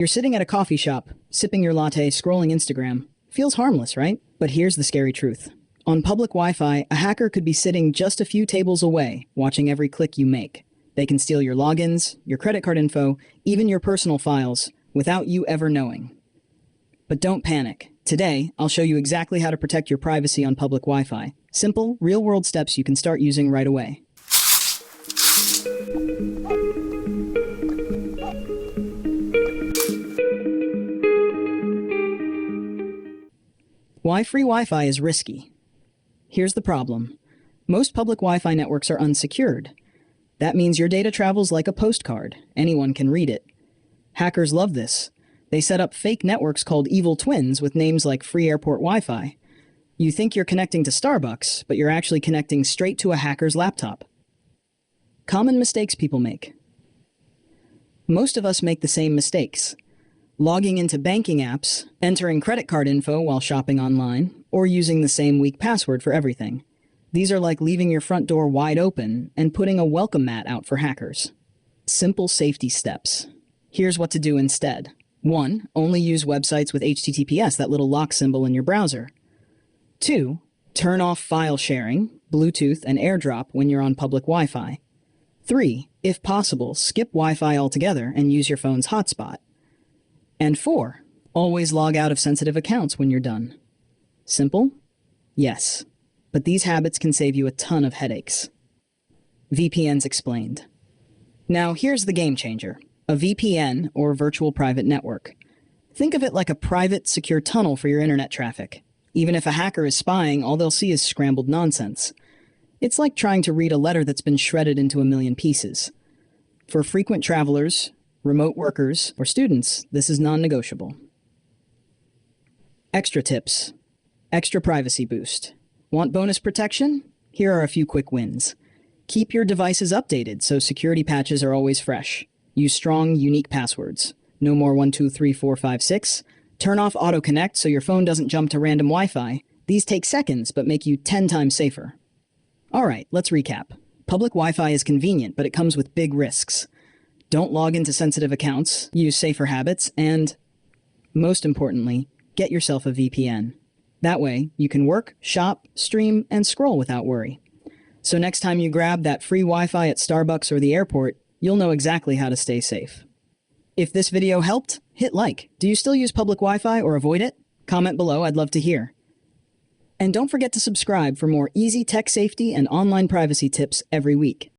You're sitting at a coffee shop, sipping your latte, scrolling Instagram. Feels harmless, right? But here's the scary truth. On public Wi-Fi, a hacker could be sitting just a few tables away, watching every click you make. They can steal your logins, your credit card info, even your personal files, without you ever knowing. But don't panic. Today, I'll show you exactly how to protect your privacy on public Wi-Fi. Simple, real-world steps you can start using right away. Why free Wi-Fi is risky. Here's the problem. Most public Wi-Fi networks are unsecured. That means your data travels like a postcard. Anyone can read it. Hackers love this. They set up fake networks called evil twins with names like free airport Wi-Fi. You think you're connecting to Starbucks, but you're actually connecting straight to a hacker's laptop. Common mistakes people make. Most of us make the same mistakes. Logging into banking apps, entering credit card info while shopping online, or using the same weak password for everything. These are like leaving your front door wide open and putting a welcome mat out for hackers. Simple safety steps. Here's what to do instead. 1. Only use websites with HTTPS, that little lock symbol in your browser. 2. Turn off file sharing, Bluetooth, and AirDrop when you're on public Wi-Fi. 3. If possible, skip Wi-Fi altogether and use your phone's hotspot. And 4. Always log out of sensitive accounts when you're done. Simple? Yes. But these habits can save you a ton of headaches. VPNs explained. Now here's the game changer. A VPN, or virtual private network. Think of it like a private, secure tunnel for your internet traffic. Even if a hacker is spying, all they'll see is scrambled nonsense. It's like trying to read a letter that's been shredded into a million pieces. For frequent travelers, remote workers, or students, this is non-negotiable. Extra tips. Extra privacy boost. Want bonus protection? Here are a few quick wins. Keep your devices updated so security patches are always fresh. Use strong, unique passwords. No more 123456. Turn off auto connect so your phone doesn't jump to random Wi-Fi. These take seconds but make you 10 times safer. Alright, let's recap. Public Wi-Fi is convenient, but it comes with big risks. Don't log into sensitive accounts, use safer habits, and, most importantly, get yourself a VPN. That way, you can work, shop, stream, and scroll without worry. So next time you grab that free Wi-Fi at Starbucks or the airport, you'll know exactly how to stay safe. If this video helped, hit like. Do you still use public Wi-Fi or avoid it? Comment below, I'd love to hear. And don't forget to subscribe for more easy tech safety and online privacy tips every week.